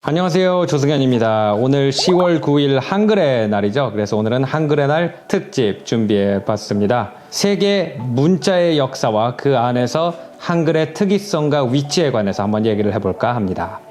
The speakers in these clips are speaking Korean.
안녕하세요, 조승현입니다. 오늘 10월 9일 한글의 날이죠. 그래서 오늘은 한글의 날 특집 준비해 봤습니다. 세계 문자의 역사와 그 안에서 한글의 특이성과 위치에 관해서 한번 얘기를 해볼까 합니다.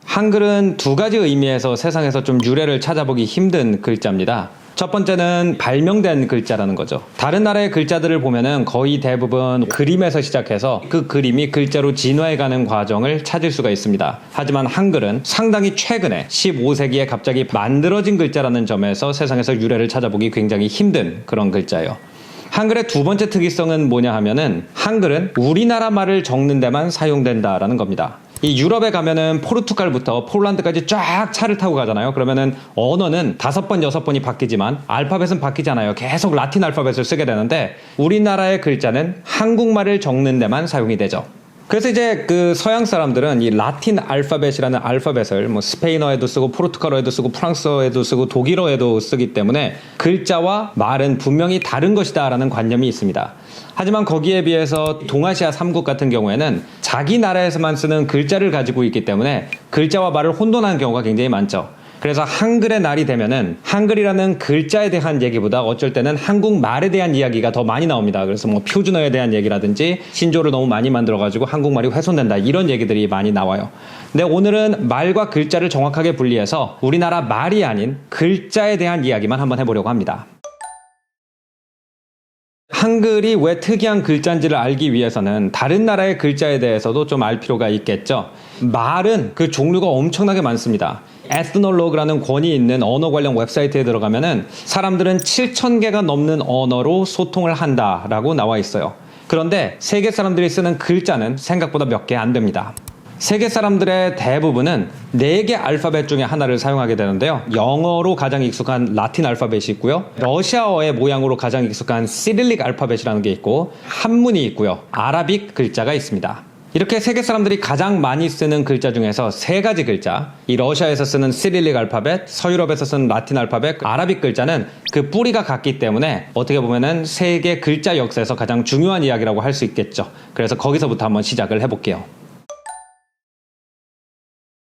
한글은 두 가지 의미에서 세상에서 좀 유래를 찾아보기 힘든 글자입니다. 첫 번째는 발명된 글자라는 거죠. 다른 나라의 글자들을 보면은 거의 대부분 그림에서 시작해서 그 그림이 글자로 진화해가는 과정을 찾을 수가 있습니다. 하지만 한글은 상당히 최근에 15세기에 갑자기 만들어진 글자라는 점에서 세상에서 유래를 찾아보기 굉장히 힘든 그런 글자예요. 한글의 두 번째 특이성은 뭐냐 하면은 한글은 우리나라 말을 적는 데만 사용된다라는 겁니다. 이 유럽에 가면은 포르투갈부터 폴란드까지 쫙 차를 타고 가잖아요. 그러면은 언어는 5번, 6번이 바뀌지만 알파벳은 바뀌지 않아요. 계속 라틴 알파벳을 쓰게 되는데 우리나라의 글자는 한국말을 적는 데만 사용이 되죠. 그래서 이제 그 서양 사람들은 이 라틴 알파벳이라는 알파벳을 뭐 스페인어에도 쓰고 포르투갈어에도 쓰고 프랑스어에도 쓰고 독일어에도 쓰기 때문에 글자와 말은 분명히 다른 것이다라는 관념이 있습니다. 하지만 거기에 비해서 동아시아 3국 같은 경우에는 자기 나라에서만 쓰는 글자를 가지고 있기 때문에 글자와 말을 혼돈하는 경우가 굉장히 많죠. 그래서 한글의 날이 되면은 한글이라는 글자에 대한 얘기보다 어쩔 때는 한국말에 대한 이야기가 더 많이 나옵니다. 그래서 뭐 표준어에 대한 얘기라든지 신조를 너무 많이 만들어가지고 한국말이 훼손된다 이런 얘기들이 많이 나와요. 근데 오늘은 말과 글자를 정확하게 분리해서 우리나라 말이 아닌 글자에 대한 이야기만 한번 해보려고 합니다. 한글이 왜 특이한 글자인지를 알기 위해서는 다른 나라의 글자에 대해서도 좀 알 필요가 있겠죠. 말은 그 종류가 엄청나게 많습니다. 에스노로그라는 권위 있는 언어 관련 웹사이트에 들어가면은 사람들은 7,000개가 넘는 언어로 소통을 한다라고 나와 있어요. 그런데 세계 사람들이 쓰는 글자는 생각보다 몇 개 안 됩니다. 세계 사람들의 대부분은 4개 알파벳 중에 하나를 사용하게 되는데요. 영어로 가장 익숙한 라틴 알파벳이 있고요. 러시아어의 모양으로 가장 익숙한 시릴릭 알파벳이라는 게 있고 한문이 있고요. 아라빅 글자가 있습니다. 이렇게 세계 사람들이 가장 많이 쓰는 글자 중에서 3가지 글자, 이 러시아에서 쓰는 시릴릭 알파벳, 서유럽에서 쓰는 라틴 알파벳, 아라빅 글자는 그 뿌리가 같기 때문에 어떻게 보면은 세계 글자 역사에서 가장 중요한 이야기라고 할 수 있겠죠. 그래서 거기서부터 한번 시작을 해볼게요.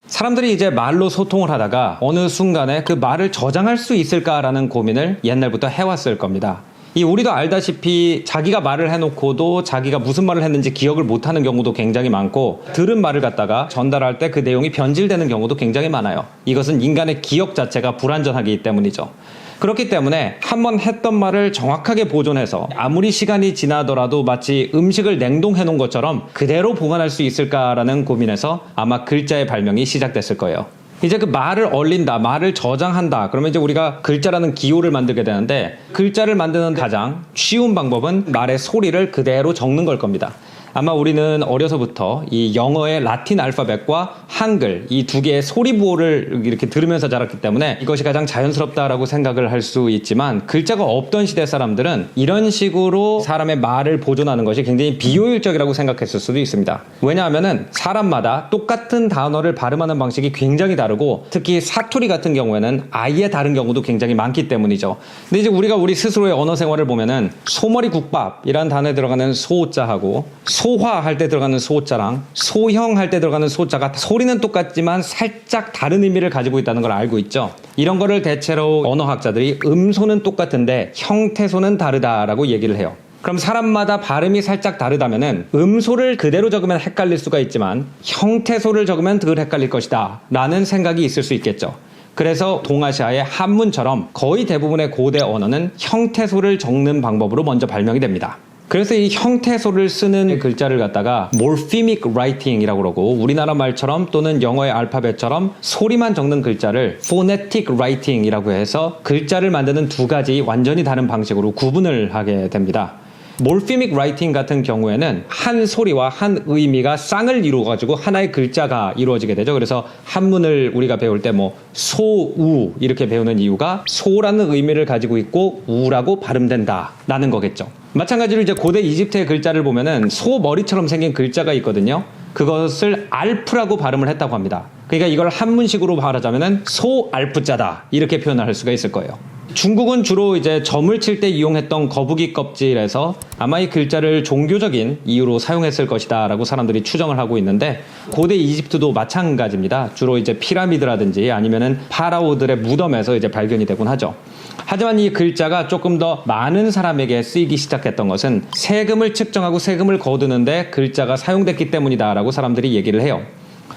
사람들이 이제 말로 소통을 하다가 어느 순간에 그 말을 저장할 수 있을까라는 고민을 옛날부터 해왔을 겁니다. 우리도 알다시피 자기가 말을 해놓고도 자기가 무슨 말을 했는지 기억을 못하는 경우도 굉장히 많고 들은 말을 갖다가 전달할 때 그 내용이 변질되는 경우도 굉장히 많아요. 이것은 인간의 기억 자체가 불완전하기 때문이죠. 그렇기 때문에 한번 했던 말을 정확하게 보존해서 아무리 시간이 지나더라도 마치 음식을 냉동해 놓은 것처럼 그대로 보관할 수 있을까라는 고민에서 아마 글자의 발명이 시작됐을 거예요. 이제 그 말을 얼린다, 말을 저장한다. 그러면 이제 우리가 글자라는 기호를 만들게 되는데 글자를 만드는 가장 쉬운 방법은 말의 소리를 그대로 적는 걸 겁니다. 아마 우리는 어려서부터 이 영어의 라틴 알파벳과 한글 이 두 개의 소리 부호를 이렇게 들으면서 자랐기 때문에 이것이 가장 자연스럽다라고 생각을 할 수 있지만 글자가 없던 시대 사람들은 이런 식으로 사람의 말을 보존하는 것이 굉장히 비효율적이라고 생각했을 수도 있습니다. 왜냐하면은 사람마다 똑같은 단어를 발음하는 방식이 굉장히 다르고 특히 사투리 같은 경우에는 아예 다른 경우도 굉장히 많기 때문이죠. 근데 이제 우리가 우리 스스로의 언어 생활을 보면은 소머리 국밥이라는 단어에 들어가는 소자하고 소화 할 때 들어가는 소자랑 소형 할 때 들어가는 소자가 소리는 똑같지만 살짝 다른 의미를 가지고 있다는 걸 알고 있죠. 이런 거를 대체로 언어학자들이 음소는 똑같은데 형태소는 다르다라고 얘기를 해요. 그럼 사람마다 발음이 살짝 다르다면은 음소를 그대로 적으면 헷갈릴 수가 있지만 형태소를 적으면 덜 헷갈릴 것이다 라는 생각이 있을 수 있겠죠. 그래서 동아시아의 한문처럼 거의 대부분의 고대 언어는 형태소를 적는 방법으로 먼저 발명이 됩니다. 그래서 이 형태소를 쓰는 글자를 갖다가 morphemic writing이라고 그러고 우리나라 말처럼 또는 영어의 알파벳처럼 소리만 적는 글자를 phonetic writing이라고 해서 글자를 만드는 두 가지 완전히 다른 방식으로 구분을 하게 됩니다. morphemic writing 같은 경우에는 한 소리와 한 의미가 쌍을 이루어가지고 하나의 글자가 이루어지게 되죠. 그래서 한문을 우리가 배울 때 뭐 소우 이렇게 배우는 이유가 소라는 의미를 가지고 있고 우라고 발음된다 라는 거겠죠. 마찬가지로 이제 고대 이집트의 글자를 보면은 소 머리처럼 생긴 글자가 있거든요. 그것을 알프라고 발음을 했다고 합니다. 그러니까 이걸 한문식으로 말하자면은 소알프자다 이렇게 표현을 할 수가 있을 거예요. 중국은 주로 이제 점을 칠 때 이용했던 거북이 껍질에서 아마 이 글자를 종교적인 이유로 사용했을 것이다 라고 사람들이 추정을 하고 있는데, 고대 이집트도 마찬가지입니다. 주로 이제 피라미드라든지 아니면은 파라오들의 무덤에서 이제 발견이 되곤 하죠. 하지만 이 글자가 조금 더 많은 사람에게 쓰이기 시작했던 것은 세금을 측정하고 세금을 거두는데 글자가 사용됐기 때문이다라고 사람들이 얘기를 해요.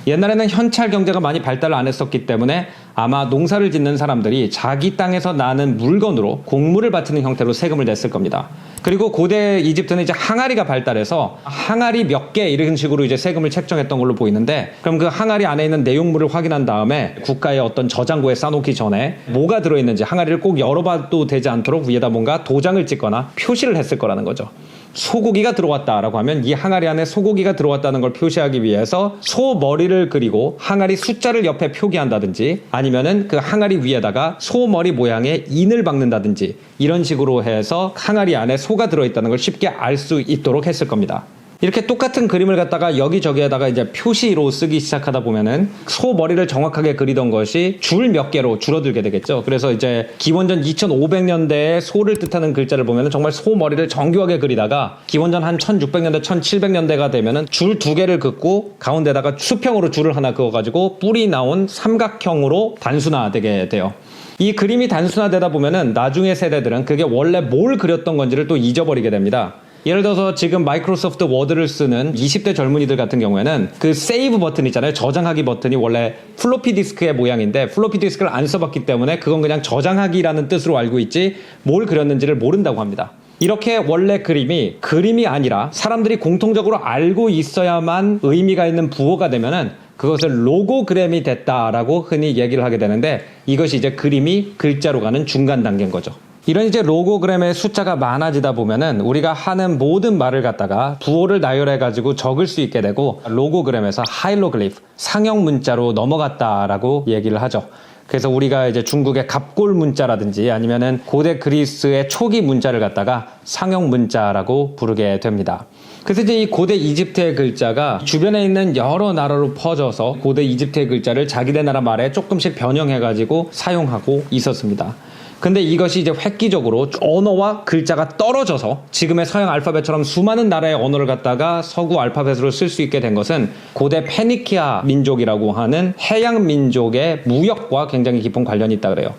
옛날에는 현찰 경제가 많이 발달을 안 했었기 때문에 아마 농사를 짓는 사람들이 자기 땅에서 나는 물건으로 곡물을 바치는 형태로 세금을 냈을 겁니다. 그리고 고대 이집트는 이제 항아리가 발달해서 항아리 몇 개 이런 식으로 이제 세금을 책정했던 걸로 보이는데, 그럼 그 항아리 안에 있는 내용물을 확인한 다음에 국가의 어떤 저장고에 싸놓기 전에 뭐가 들어있는지 항아리를 꼭 열어봐도 되지 않도록 위에다 뭔가 도장을 찍거나 표시를 했을 거라는 거죠. 소고기가 들어왔다라고 하면 이 항아리 안에 소고기가 들어왔다는 걸 표시하기 위해서 소 머리를 그리고 항아리 숫자를 옆에 표기한다든지, 아니면은 그 항아리 위에다가 소 머리 모양의 인을 박는다든지, 이런 식으로 해서 항아리 안에 소가 들어있다는 걸 쉽게 알 수 있도록 했을 겁니다. 이렇게 똑같은 그림을 갖다가 여기저기에다가 이제 표시로 쓰기 시작하다 보면은 소 머리를 정확하게 그리던 것이 줄 몇 개로 줄어들게 되겠죠. 그래서 이제 기원전 2500년대에 소를 뜻하는 글자를 보면은 정말 소 머리를 정교하게 그리다가 기원전 한 1600년대, 1700년대가 되면은 줄 2개를 긋고 가운데다가 수평으로 줄을 하나 그어가지고 뿔이 나온 삼각형으로 단순화되게 돼요. 이 그림이 단순화되다 보면은 나중의 세대들은 그게 원래 뭘 그렸던 건지를 또 잊어버리게 됩니다. 예를 들어서 지금 마이크로소프트 워드를 쓰는 20대 젊은이들 같은 경우에는 그 세이브 버튼 있잖아요. 저장하기 버튼이 원래 플로피 디스크의 모양인데 플로피 디스크를 안 써봤기 때문에 그건 그냥 저장하기라는 뜻으로 알고 있지 뭘 그렸는지를 모른다고 합니다. 이렇게 원래 그림이 아니라 사람들이 공통적으로 알고 있어야만 의미가 있는 부호가 되면은 그것을 로고그램이 됐다라고 흔히 얘기를 하게 되는데, 이것이 이제 그림이 글자로 가는 중간 단계인 거죠. 이런 이제 로고그램의 숫자가 많아지다 보면은 우리가 하는 모든 말을 갖다가 부호를 나열해가지고 적을 수 있게 되고, 로고그램에서 하이로글리프, 상형 문자로 넘어갔다라고 얘기를 하죠. 그래서 우리가 이제 중국의 갑골 문자라든지 아니면은 고대 그리스의 초기 문자를 갖다가 상형 문자라고 부르게 됩니다. 그래서 이제 이 고대 이집트의 글자가 주변에 있는 여러 나라로 퍼져서 고대 이집트의 글자를 자기네 나라 말에 조금씩 변형해가지고 사용하고 있었습니다. 근데 이것이 이제 획기적으로 언어와 글자가 떨어져서 지금의 서양 알파벳처럼 수많은 나라의 언어를 갖다가 서구 알파벳으로 쓸 수 있게 된 것은 고대 페니키아 민족이라고 하는 해양 민족의 무역과 굉장히 깊은 관련이 있다 그래요.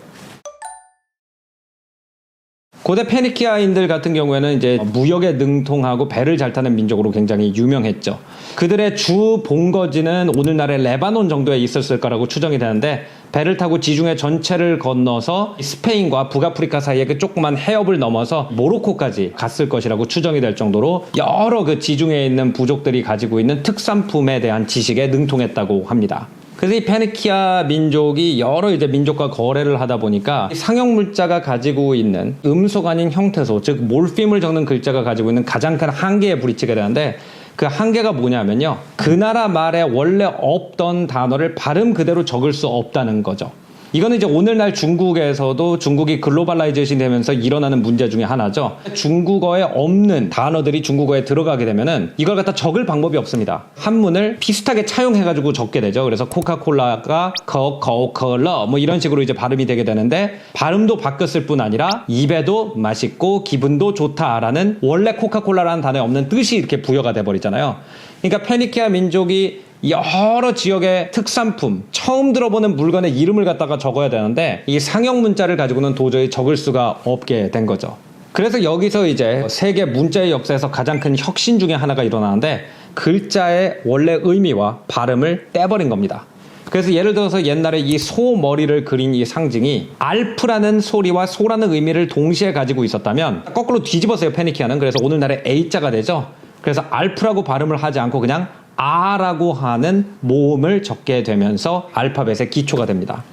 고대 페니키아인들 같은 경우에는 이제 무역에 능통하고 배를 잘 타는 민족으로 굉장히 유명했죠. 그들의 주 본거지는 오늘날의 레바논 정도에 있었을 거라고 추정이 되는데, 배를 타고 지중해 전체를 건너서 스페인과 북아프리카 사이의 그 조그만 해협을 넘어서 모로코까지 갔을 것이라고 추정이 될 정도로 여러 그 지중해에 있는 부족들이 가지고 있는 특산품에 대한 지식에 능통했다고 합니다. 그래서 이 페니키아 민족이 여러 이제 민족과 거래를 하다 보니까 상형 문자가 가지고 있는 음속 아닌 형태소, 즉 몰핌을 적는 글자가 가지고 있는 가장 큰 한계에 부딪히게 되는데, 그 한계가 뭐냐면요, 그 나라 말에 원래 없던 단어를 발음 그대로 적을 수 없다는 거죠. 이거는 이제 오늘날 중국에서도 중국이 글로벌라이제이션이 되면서 일어나는 문제 중에 하나죠. 중국어에 없는 단어들이 중국어에 들어가게 되면은 이걸 갖다 적을 방법이 없습니다. 한문을 비슷하게 차용해가지고 적게 되죠. 그래서 코카콜라가 커커컬러 뭐 이런 식으로 이제 발음이 되게 되는데, 발음도 바뀌었을 뿐 아니라 입에도 맛있고 기분도 좋다라는 원래 코카콜라라는 단어에 없는 뜻이 이렇게 부여가 돼버리잖아요. 그러니까 페니키아 민족이 여러 지역의 특산품, 처음 들어보는 물건의 이름을 갖다가 적어야 되는데 이 상형 문자를 가지고는 도저히 적을 수가 없게 된 거죠. 그래서 여기서 이제 세계 문자의 역사에서 가장 큰 혁신 중에 하나가 일어나는데, 글자의 원래 의미와 발음을 떼버린 겁니다. 그래서 예를 들어서 옛날에 이 소 머리를 그린 이 상징이 알프라는 소리와 소라는 의미를 동시에 가지고 있었다면, 거꾸로 뒤집었어요, 페니키아는. 그래서 오늘날의 A자가 되죠. 그래서 알프라고 발음을 하지 않고 그냥 아라고 하는 모음을 적게 되면서 알파벳의 기초가 됩니다.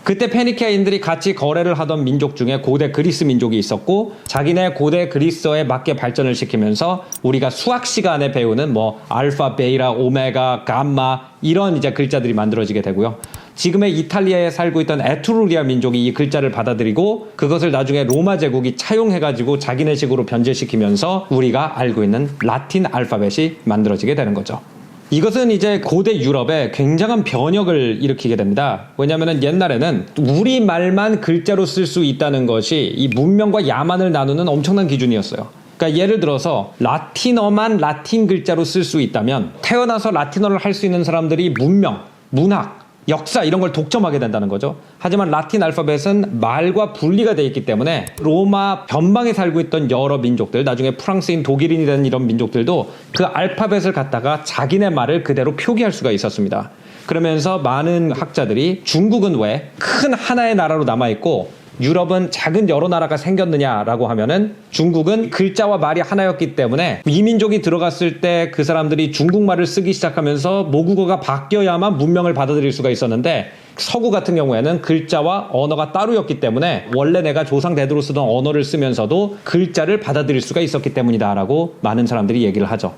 그때 페니키아인들이 같이 거래를 하던 민족 중에 고대 그리스 민족이 있었고, 자기네 고대 그리스어에 맞게 발전을 시키면서 우리가 수학 시간에 배우는 뭐 알파, 베이타, 오메가, 감마 이런 이제 글자들이 만들어지게 되고요. 지금의 이탈리아에 살고 있던 에트루리아 민족이 이 글자를 받아들이고 그것을 나중에 로마 제국이 차용해가지고 자기네식으로 변제시키면서 우리가 알고 있는 라틴 알파벳이 만들어지게 되는 거죠. 이것은 이제 고대 유럽에 굉장한 변혁을 일으키게 됩니다. 왜냐하면 옛날에는 우리말만 글자로 쓸 수 있다는 것이 이 문명과 야만을 나누는 엄청난 기준이었어요. 그러니까 예를 들어서 라틴어만 라틴 글자로 쓸 수 있다면 태어나서 라틴어를 할 수 있는 사람들이 문명, 문학, 역사 이런 걸 독점하게 된다는 거죠. 하지만 라틴 알파벳은 말과 분리가 되어 있기 때문에 로마 변방에 살고 있던 여러 민족들, 나중에 프랑스인, 독일인이 된 이런 민족들도 그 알파벳을 갖다가 자기네 말을 그대로 표기할 수가 있었습니다. 그러면서 많은 학자들이 중국은 왜 큰 하나의 나라로 남아있고 유럽은 작은 여러 나라가 생겼느냐라고 하면은 중국은 글자와 말이 하나였기 때문에 이민족이 들어갔을 때 그 사람들이 중국말을 쓰기 시작하면서 모국어가 바뀌어야만 문명을 받아들일 수가 있었는데 서구 같은 경우에는 글자와 언어가 따로였기 때문에 원래 내가 조상 대대로 쓰던 언어를 쓰면서도 글자를 받아들일 수가 있었기 때문이다라고 많은 사람들이 얘기를 하죠.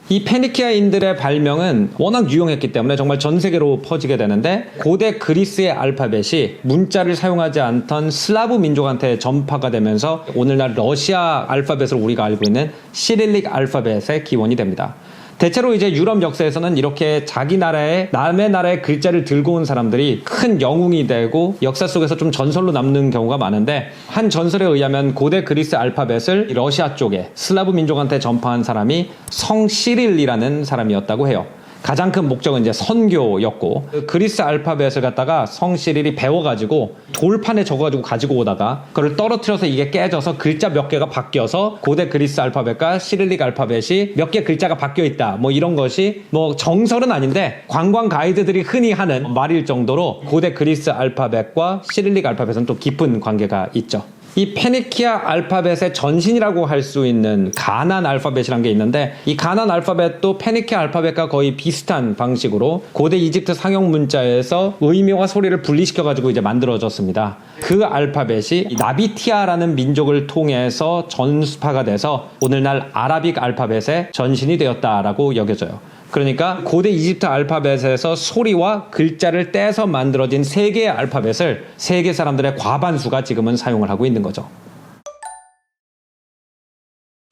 이 페니키아인들의 발명은 워낙 유용했기 때문에 정말 전 세계로 퍼지게 되는데 고대 그리스의 알파벳이 문자를 사용하지 않던 슬라브 민족한테 전파가 되면서 오늘날 러시아 알파벳으로 우리가 알고 있는 시릴릭 알파벳의 기원이 됩니다. 대체로 이제 유럽 역사에서는 이렇게 자기 나라의 남의 나라의 글자를 들고 온 사람들이 큰 영웅이 되고 역사 속에서 좀 전설로 남는 경우가 많은데 한 전설에 의하면 고대 그리스 알파벳을 러시아 쪽에 슬라브 민족한테 전파한 사람이 성 시릴이라는 사람이었다고 해요. 가장 큰 목적은 이제 선교였고 그리스 알파벳을 갖다가 성 시릴이 배워가지고 돌판에 적어가지고 가지고 오다가 그걸 떨어뜨려서 이게 깨져서 글자 몇 개가 바뀌어서 고대 그리스 알파벳과 시릴릭 알파벳이 몇 개 글자가 바뀌어 있다 뭐 이런 것이 뭐 정설은 아닌데 관광 가이드들이 흔히 하는 말일 정도로 고대 그리스 알파벳과 시릴릭 알파벳은 또 깊은 관계가 있죠. 이 페니키아 알파벳의 전신이라고 할 수 있는 가난 알파벳이라는 게 있는데 이 가난 알파벳도 페니키아 알파벳과 거의 비슷한 방식으로 고대 이집트 상형 문자에서 의미와 소리를 분리시켜 가지고 이제 만들어졌습니다. 그 알파벳이 나비티아라는 민족을 통해서 전수파가 돼서 오늘날 아라빅 알파벳의 전신이 되었다라고 여겨져요. 그러니까 고대 이집트 알파벳에서 소리와 글자를 떼서 만들어진 세 개의 알파벳을 세계 사람들의 과반수가 지금은 사용을 하고 있는 거죠.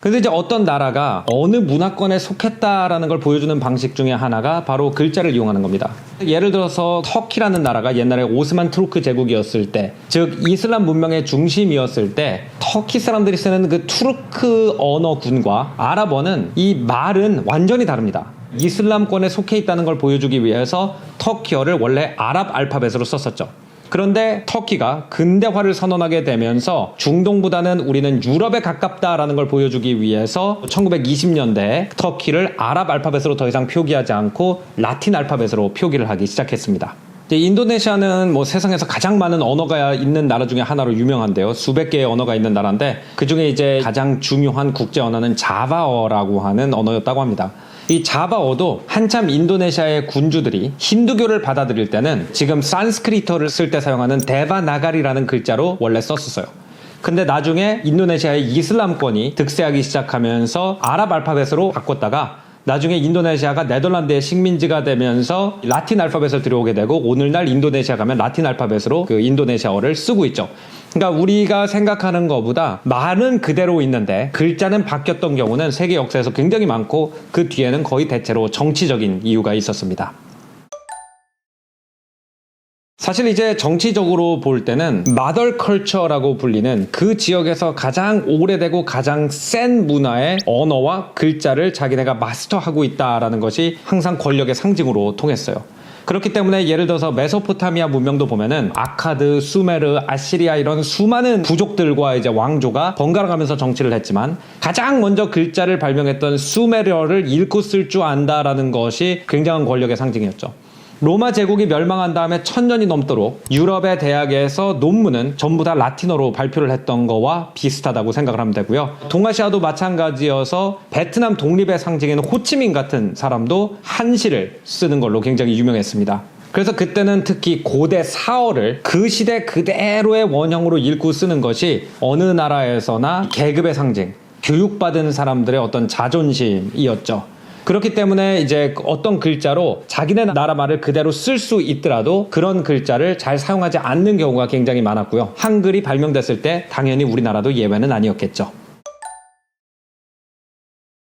근데 이제 어떤 나라가 어느 문화권에 속했다라는 걸 보여주는 방식 중에 하나가 바로 글자를 이용하는 겁니다. 예를 들어서 터키라는 나라가 옛날에 오스만 투르크 제국이었을 때, 즉 이슬람 문명의 중심이었을 때 터키 사람들이 쓰는 그 투르크 언어군과 아랍어는 이 말은 완전히 다릅니다. 이슬람권에 속해 있다는 걸 보여주기 위해서 터키어를 원래 아랍 알파벳으로 썼었죠. 그런데 터키가 근대화를 선언하게 되면서 중동보다는 우리는 유럽에 가깝다라는 걸 보여주기 위해서 1920년대에 터키를 아랍 알파벳으로 더 이상 표기하지 않고 라틴 알파벳으로 표기를 하기 시작했습니다. 인도네시아는 뭐 세상에서 가장 많은 언어가 있는 나라 중에 하나로 유명한데요. 수백 개의 언어가 있는 나라인데 그중에 이제 가장 중요한 국제 언어는 자바어라고 하는 언어였다고 합니다. 이 자바어도 한참 인도네시아의 군주들이 힌두교를 받아들일 때는 지금 산스크리트어를 쓸 때 사용하는 데바나가리라는 글자로 원래 썼었어요. 근데 나중에 인도네시아의 이슬람권이 득세하기 시작하면서 아랍 알파벳으로 바꿨다가 나중에 인도네시아가 네덜란드의 식민지가 되면서 라틴 알파벳을 들여오게 되고 오늘날 인도네시아 가면 라틴 알파벳으로 그 인도네시아어를 쓰고 있죠. 그러니까 우리가 생각하는 것보다 말은 그대로 있는데 글자는 바뀌었던 경우는 세계 역사에서 굉장히 많고 그 뒤에는 거의 대체로 정치적인 이유가 있었습니다. 사실 이제 정치적으로 볼 때는 마더 컬처라고 불리는 그 지역에서 가장 오래되고 가장 센 문화의 언어와 글자를 자기네가 마스터하고 있다라는 것이 항상 권력의 상징으로 통했어요. 그렇기 때문에 예를 들어서 메소포타미아 문명도 보면은 아카드, 수메르, 아시리아 이런 수많은 부족들과 이제 왕조가 번갈아 가면서 정치를 했지만 가장 먼저 글자를 발명했던 수메르어를 읽고 쓸 줄 안다라는 것이 굉장한 권력의 상징이었죠. 로마 제국이 멸망한 다음에 1000년이 넘도록 유럽의 대학에서 논문은 전부 다 라틴어로 발표를 했던 거와 비슷하다고 생각을 하면 되고요. 동아시아도 마찬가지여서 베트남 독립의 상징인 호치민 같은 사람도 한시를 쓰는 걸로 굉장히 유명했습니다. 그래서 그때는 특히 고대 사어를 그 시대 그대로의 원형으로 읽고 쓰는 것이 어느 나라에서나 계급의 상징, 교육받은 사람들의 어떤 자존심이었죠. 그렇기 때문에 이제 어떤 글자로 자기네 나라 말을 그대로 쓸 수 있더라도 그런 글자를 잘 사용하지 않는 경우가 굉장히 많았고요. 한글이 발명됐을 때 당연히 우리나라도 예외는 아니었겠죠.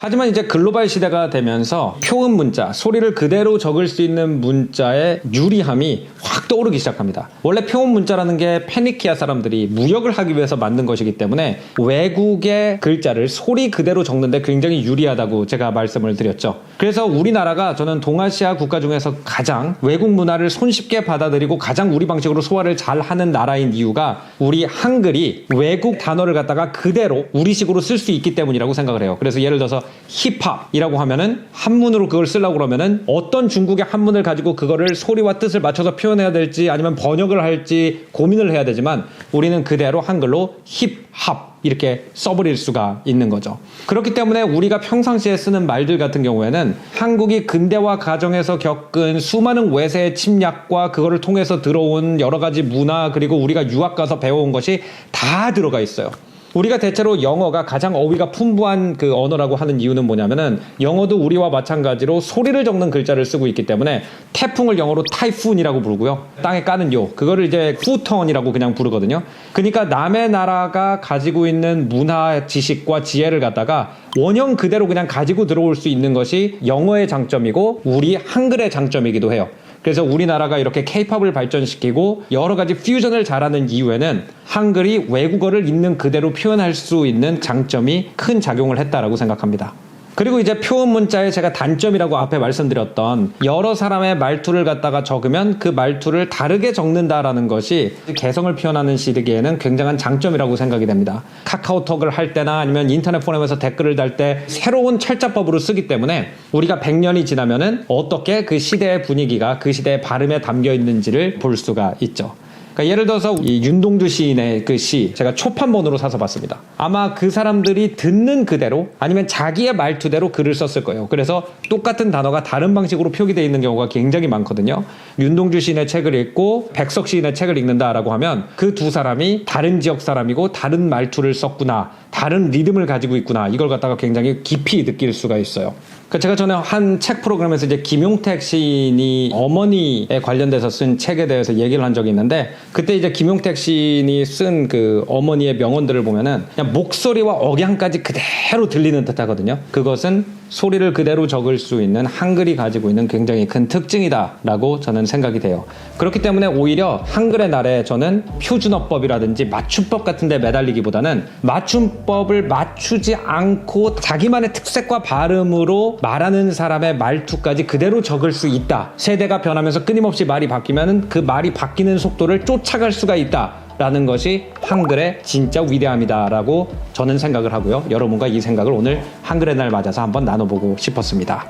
하지만 이제 글로벌 시대가 되면서 표음 문자, 소리를 그대로 적을 수 있는 문자의 유리함이 확 떠오르기 시작합니다. 원래 표음 문자라는 게 페니키아 사람들이 무역을 하기 위해서 만든 것이기 때문에 외국의 글자를 소리 그대로 적는데 굉장히 유리하다고 제가 말씀을 드렸죠. 그래서 우리나라가 저는 동아시아 국가 중에서 가장 외국 문화를 손쉽게 받아들이고 가장 우리 방식으로 소화를 잘 하는 나라인 이유가 우리 한글이 외국 단어를 갖다가 그대로 우리식으로 쓸 수 있기 때문이라고 생각을 해요. 그래서 예를 들어서 힙합이라고 하면은 한문으로 그걸 쓰려고 그러면은 어떤 중국의 한문을 가지고 그거를 소리와 뜻을 맞춰서 표현해야 될지 아니면 번역을 할지 고민을 해야 되지만 우리는 그대로 한글로 힙합 이렇게 써버릴 수가 있는 거죠. 그렇기 때문에 우리가 평상시에 쓰는 말들 같은 경우에는 한국이 근대화 과정에서 겪은 수많은 외세의 침략과 그거를 통해서 들어온 여러 가지 문화 그리고 우리가 유학 가서 배워온 것이 다 들어가 있어요. 우리가 대체로 영어가 가장 어휘가 풍부한 그 언어라고 하는 이유는 뭐냐면은 영어도 우리와 마찬가지로 소리를 적는 글자를 쓰고 있기 때문에 태풍을 영어로 타이푼이라고 부르고요. 땅에 까는 요 그거를 이제 후턴이라고 그냥 부르거든요. 그러니까 남의 나라가 가지고 있는 문화 지식과 지혜를 갖다가 원형 그대로 그냥 가지고 들어올 수 있는 것이 영어의 장점이고 우리 한글의 장점이기도 해요. 그래서 우리나라가 이렇게 케이팝을 발전시키고 여러 가지 퓨전을 잘하는 이유에는 한글이 외국어를 있는 그대로 표현할 수 있는 장점이 큰 작용을 했다라고 생각합니다. 그리고 이제 표음 문자의 제가 단점이라고 앞에 말씀드렸던 여러 사람의 말투를 갖다가 적으면 그 말투를 다르게 적는다라는 것이 개성을 표현하는 시기에는 굉장한 장점이라고 생각이 됩니다. 카카오톡을 할 때나 아니면 인터넷 포럼에서 댓글을 달 때 새로운 철자법으로 쓰기 때문에 우리가 100년이 지나면은 어떻게 그 시대의 분위기가 그 시대의 발음에 담겨 있는지를 볼 수가 있죠. 그러니까 예를 들어서 이 윤동주 시인의 그 시 제가 초판본으로 사서 봤습니다. 아마 그 사람들이 듣는 그대로 아니면 자기의 말투대로 글을 썼을 거예요. 그래서 똑같은 단어가 다른 방식으로 표기되어 있는 경우가 굉장히 많거든요. 윤동주 시인의 책을 읽고 백석 시인의 책을 읽는다라고 하면 그 두 사람이 다른 지역 사람이고 다른 말투를 썼구나, 다른 리듬을 가지고 있구나, 이걸 갖다가 굉장히 깊이 느낄 수가 있어요. 제가 전에 한 책 프로그램에서 이제 김용택 시인이 어머니에 관련돼서 쓴 책에 대해서 얘기를 한 적이 있는데 그때 이제 김용택 시인이 쓴 그 어머니의 명언들을 보면은 그냥 목소리와 억양까지 그대로 들리는 듯 하거든요. 그것은 소리를 그대로 적을 수 있는 한글이 가지고 있는 굉장히 큰 특징이다라고 저는 생각이 돼요. 그렇기 때문에 오히려 한글의 날에 저는 표준어법이라든지 맞춤법 같은 데 매달리기보다는 맞춤법을 맞추지 않고 자기만의 특색과 발음으로 말하는 사람의 말투까지 그대로 적을 수 있다. 세대가 변하면서 끊임없이 말이 바뀌면 그 말이 바뀌는 속도를 쫓아갈 수가 있다. 라는 것이 한글의 진짜 위대함이다라고 저는 생각을 하고요. 여러분과 이 생각을 오늘 한글의 날 맞아서 한번 나눠보고 싶었습니다.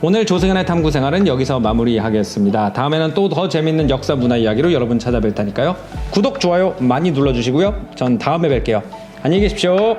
오늘 조승연의 탐구생활은 여기서 마무리하겠습니다. 다음에는 또 더 재밌는 역사 문화 이야기로 여러분 찾아뵐 테니까요. 구독, 좋아요 많이 눌러주시고요. 전 다음에 뵐게요. 안녕히 계십시오.